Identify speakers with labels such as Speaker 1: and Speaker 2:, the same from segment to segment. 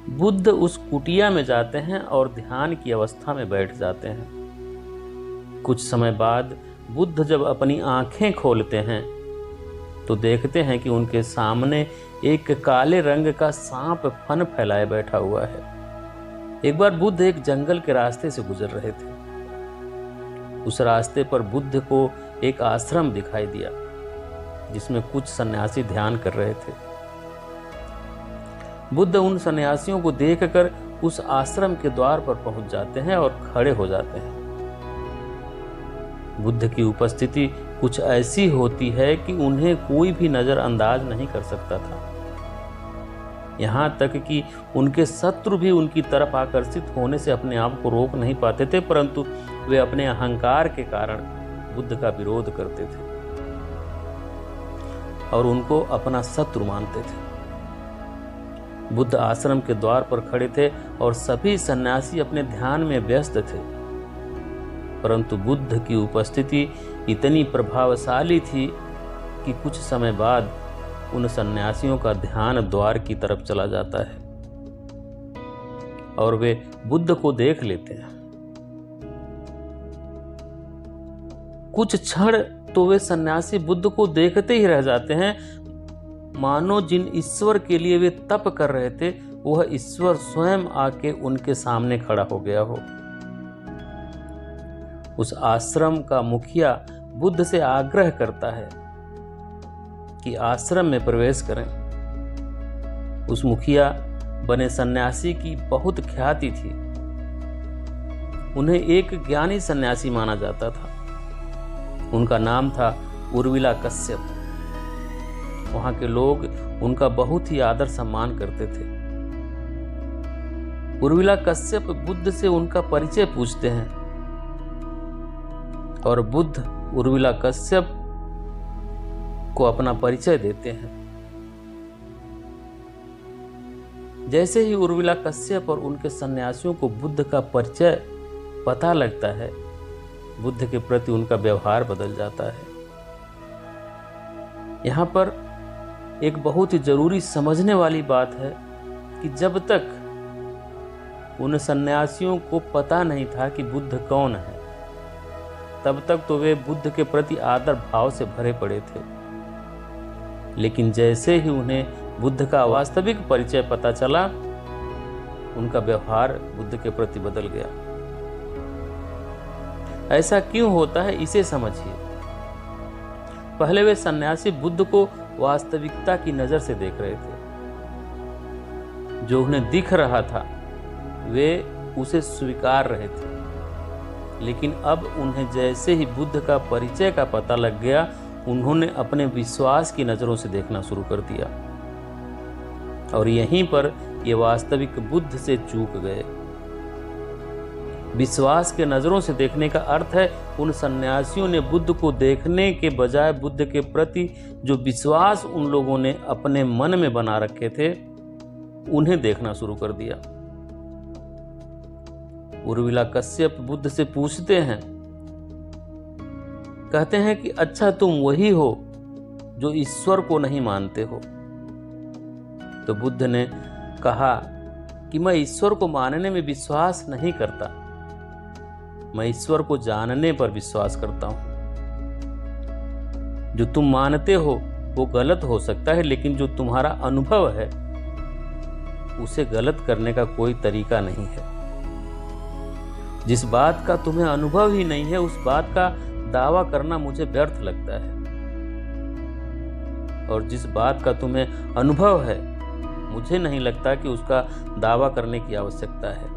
Speaker 1: बुद्ध उस कुटिया में जाते हैं और ध्यान की अवस्था में बैठ जाते हैं। कुछ समय बाद बुद्ध जब अपनी आंखें खोलते हैं तो देखते हैं कि उनके सामने एक काले रंग का सांप फन फैलाए बैठा हुआ है। एक बार बुद्ध एक जंगल के रास्ते से गुजर रहे थे। उस रास्ते पर बुद्ध को एक आश्रम दिखाई दिया जिसमें कुछ सन्यासी ध्यान कर रहे थे। बुद्ध उन सन्यासियों को देखकर उस आश्रम के द्वार पर पहुंच जाते हैं और खड़े हो जाते हैं। बुद्ध की उपस्थिति कुछ ऐसी होती है कि उन्हें कोई भी नजरअंदाज नहीं कर सकता था। यहाँ तक कि उनके शत्रु भी उनकी तरफ आकर्षित होने से अपने आप को रोक नहीं पाते थे, परंतु वे अपने अहंकार के कारण बुद्ध का विरोध करते थे और उनको अपना शत्रु मानते थे। बुद्ध आश्रम के द्वार पर खड़े थे और सभी सन्यासी अपने ध्यान में व्यस्त थे, परंतु बुद्ध की उपस्थिति इतनी प्रभावशाली थी कि कुछ समय बाद उन सन्यासियों का ध्यान द्वार की तरफ चला जाता है और वे बुद्ध को देख लेते हैं। कुछ क्षण तो वे सन्यासी बुद्ध को देखते ही रह जाते हैं, मानो जिन ईश्वर के लिए वे तप कर रहे थे वह ईश्वर स्वयं आके उनके सामने खड़ा हो गया हो। उस आश्रम का मुखिया बुद्ध से आग्रह करता है कि आश्रम में प्रवेश करें। उस मुखिया बने सन्यासी की बहुत ख्याति थी। उन्हें एक ज्ञानी सन्यासी माना जाता था। उनका नाम था उर्विला कश्यप। वहां के लोग उनका बहुत ही आदर सम्मान करते थे। उर्विला कश्यप बुद्ध से उनका परिचय पूछते हैं और बुद्ध उर्विला कश्यप को अपना परिचय देते हैं। जैसे ही उर्विला कश्यप और उनके सन्यासियों को बुद्ध का परिचय पता लगता है, बुद्ध के प्रति उनका व्यवहार बदल जाता है। यहाँ पर एक बहुत ही जरूरी समझने वाली बात है कि जब तक उन सन्यासियों को पता नहीं था कि बुद्ध कौन है, तब तक तो वे बुद्ध के प्रति आदर भाव से भरे पड़े थे। लेकिन जैसे ही उन्हें बुद्ध का वास्तविक परिचय पता चला, उनका व्यवहार बुद्ध के प्रति बदल गया। ऐसा क्यों होता है, इसे समझिए। पहले वे सन्यासी बुद्ध को वास्तविकता की नजर से देख रहे थे। जो उन्हें दिख रहा था वे उसे स्वीकार रहे थे, लेकिन अब उन्हें जैसे ही बुद्ध का परिचय का पता लग गया, उन्होंने अपने विश्वास की नजरों से देखना शुरू कर दिया और यहीं पर ये वास्तविक बुद्ध से चूक गए। विश्वास के नजरों से देखने का अर्थ है उन सन्यासियों ने बुद्ध को देखने के बजाय बुद्ध के प्रति जो विश्वास उन लोगों ने अपने मन में बना रखे थे उन्हें देखना शुरू कर दिया। उर्विला कश्यप बुद्ध से पूछते हैं, कहते हैं कि अच्छा तुम वही हो जो ईश्वर को नहीं मानते हो। तो बुद्ध ने कहा कि मैं ईश्वर को मानने में विश्वास नहीं करता, मैं ईश्वर को जानने पर विश्वास करता हूं। जो तुम मानते हो वो गलत हो सकता है, लेकिन जो तुम्हारा अनुभव है उसे गलत करने का कोई तरीका नहीं है। जिस बात का तुम्हें अनुभव ही नहीं है उस बात का दावा करना मुझे व्यर्थ लगता है, और जिस बात का तुम्हें अनुभव है मुझे नहीं लगता कि उसका दावा करने की आवश्यकता है।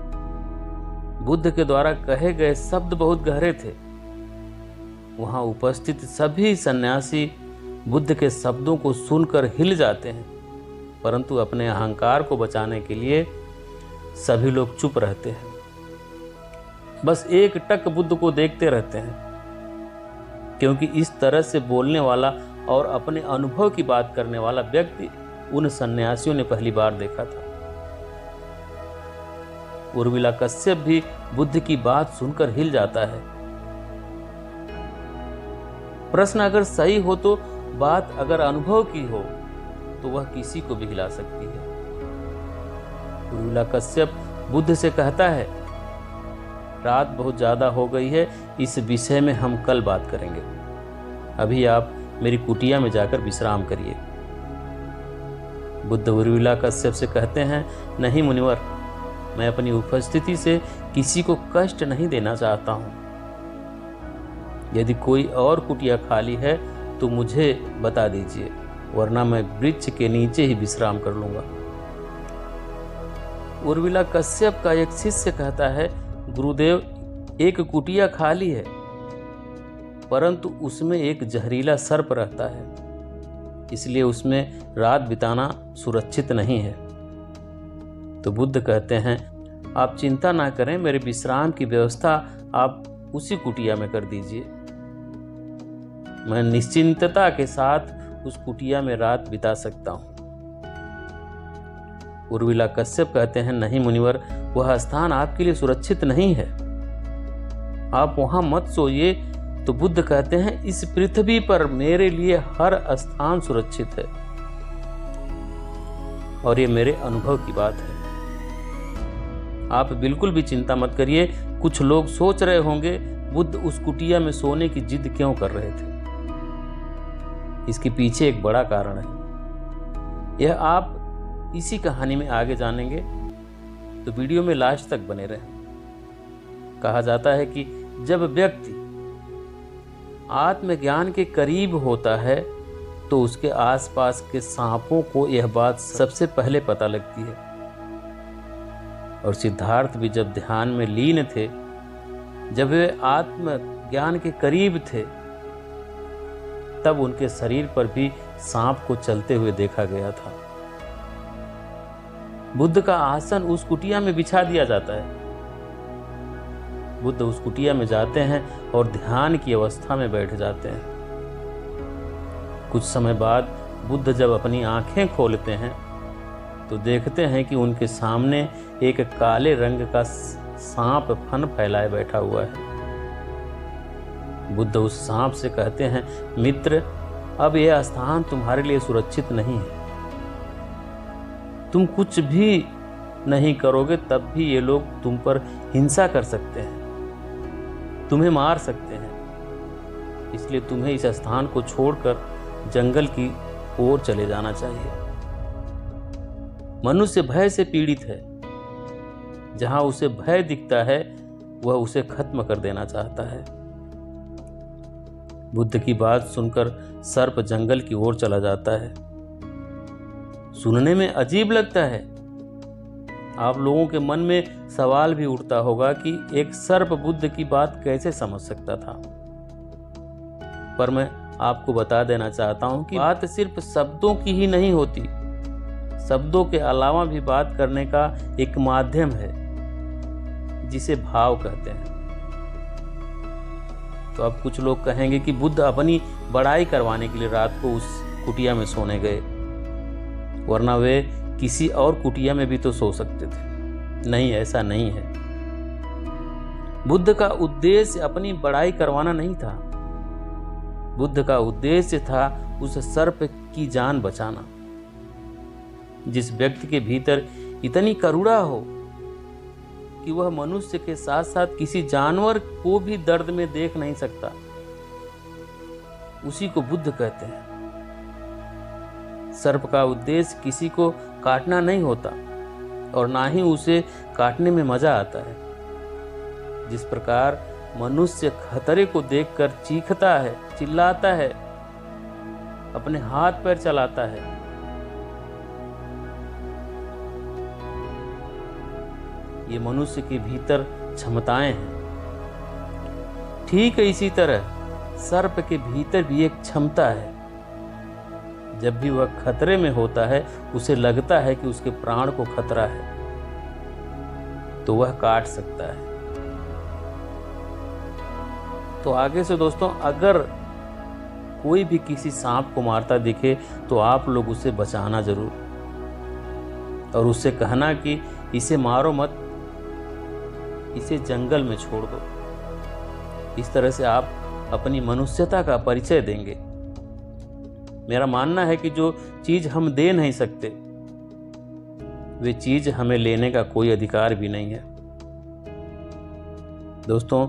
Speaker 1: बुद्ध के द्वारा कहे गए शब्द बहुत गहरे थे। वहां उपस्थित सभी सन्यासी बुद्ध के शब्दों को सुनकर हिल जाते हैं, परंतु अपने अहंकार को बचाने के लिए सभी लोग चुप रहते हैं। बस एक टक बुद्ध को देखते रहते हैं, क्योंकि इस तरह से बोलने वाला और अपने अनुभव की बात करने वाला व्यक्ति उन सन्यासियों ने पहली बार देखा था। उर्विला कश्यप भी बुद्ध की बात सुनकर हिल जाता है। प्रश्न अगर सही हो तो बात अगर अनुभव की हो तो वह किसी को भी हिला सकती है। उर्मिला कश्यप बुद्ध से कहता है, रात बहुत ज़्यादा हो गई है, इस विषय में हम कल बात करेंगे। अभी आप मेरी कुटिया में जाकर विश्राम करिए। बुद्ध उर्मिला कश्यप से कहते हैं, नहीं मुनिवर, मैं अपनी उपस्थिति से किसी को कष्ट नहीं देना चाहता हूँ। यदि कोई और कुटिया खाली है तो मुझे बता दीजिए, वरना मैं वृक्ष के नीचे ही विश्राम कर लूंगा। उर्मिला कश्यप का एक शिष्य कहता है, गुरुदेव, एक कुटिया खाली है, परंतु उसमें एक जहरीला सर्प रहता है, इसलिए उसमें रात बिताना सुरक्षित नहीं है। तो बुद्ध कहते हैं, आप चिंता ना करें, मेरे विश्राम की व्यवस्था आप उसी कुटिया में कर दीजिए। मैं निश्चिंतता के साथ उस कुटिया में रात बिता सकता हूं। उर्मिला कश्यप कहते हैं, नहीं मुनिवर, वह स्थान आपके लिए सुरक्षित नहीं है, आप वहां मत सोइए। तो बुद्ध कहते हैं, इस पृथ्वी पर मेरे लिए हर स्थान सुरक्षित है, और ये मेरे अनुभव की बात है। आप बिल्कुल भी चिंता मत करिए। कुछ लोग सोच रहे होंगे, बुद्ध उस कुटिया में सोने की जिद क्यों कर रहे थे। इसके पीछे एक बड़ा कारण है, यह आप इसी कहानी में आगे जानेंगे, तो वीडियो में लास्ट तक बने रहें। कहा जाता है कि जब व्यक्ति आत्मज्ञान के करीब होता है तो उसके आसपास के सांपों को यह बात सबसे पहले पता लगती है। और सिद्धार्थ भी जब ध्यान में लीन थे, जब वे आत्मज्ञान के करीब थे, तब उनके शरीर पर भी सांप को चलते हुए देखा गया था। बुद्ध का आसन उस कुटिया में बिछा दिया जाता है। बुद्ध उस कुटिया में जाते हैं और ध्यान की अवस्था में बैठ जाते हैं। कुछ समय बाद बुद्ध जब अपनी आंखें खोलते हैं तो देखते हैं कि उनके सामने एक काले रंग का सांप फन फैलाए बैठा हुआ है। बुद्ध उस सांप से कहते हैं, मित्र, अब यह स्थान तुम्हारे लिए सुरक्षित नहीं है। तुम कुछ भी नहीं करोगे तब भी ये लोग तुम पर हिंसा कर सकते हैं, तुम्हें मार सकते हैं, इसलिए तुम्हें इस स्थान को छोड़कर जंगल की ओर चले जाना चाहिए। मनुष्य भय से पीड़ित है, जहां उसे भय दिखता है वह उसे खत्म कर देना चाहता है। बुद्ध की बात सुनकर सर्प जंगल की ओर चला जाता है। सुनने में अजीब लगता है। आप लोगों के मन में सवाल भी उठता होगा कि एक सर्प बुद्ध की बात कैसे समझ सकता था। पर मैं आपको बता देना चाहता हूं कि बात सिर्फ शब्दों की ही नहीं होती, शब्दों के अलावा भी बात करने का एक माध्यम है जिसे भाव कहते हैं। तो अब कुछ लोग कहेंगे कि बुद्ध अपनी बड़ाई करवाने के लिए रात को उस कुटिया में सोने गए, वरना वे किसी और कुटिया में भी तो सो सकते थे। नहीं, ऐसा नहीं है। बुद्ध का उद्देश्य अपनी बड़ाई करवाना नहीं था। बुद्ध का उद्देश्य था उस सर्प की जान बचाना। जिस व्यक्ति के भीतर इतनी करुणा हो कि वह मनुष्य के साथ साथ किसी जानवर को भी दर्द में देख नहीं सकता, उसी को बुद्ध कहते हैं। सर्प का उद्देश्य किसी को काटना नहीं होता और ना ही उसे काटने में मजा आता है। जिस प्रकार मनुष्य खतरे को देखकर चीखता है, चिल्लाता है, अपने हाथ पैर चलाता है, ये मनुष्य के भीतर क्षमताएं हैं। ठीक है, इसी तरह सर्प के भीतर भी एक क्षमता है। जब भी वह खतरे में होता है, उसे लगता है कि उसके प्राण को खतरा है, तो वह काट सकता है। तो आगे से दोस्तों, अगर कोई भी किसी सांप को मारता दिखे तो आप लोग उसे बचाना जरूर, और उससे कहना कि इसे मारो मत, इसे जंगल में छोड़ दो। इस तरह से आप अपनी मनुष्यता का परिचय देंगे। मेरा मानना है कि जो चीज हम दे नहीं सकते वे चीज़ हमें लेने का कोई अधिकार भी नहीं है। दोस्तों,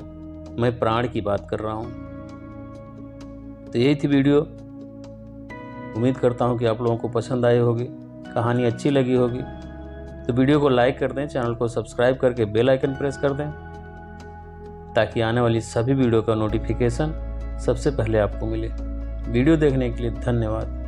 Speaker 1: मैं प्राण की बात कर रहा हूँ। तो यही थी वीडियो। उम्मीद करता हूँ कि आप लोगों को पसंद आई होगी, कहानी अच्छी लगी होगी। तो वीडियो को लाइक कर दें, चैनल को सब्सक्राइब करके बेल आइकन प्रेस कर दें, ताकि आने वाली सभी वीडियो का नोटिफिकेशन सबसे पहले आपको मिले। वीडियो देखने के लिए धन्यवाद।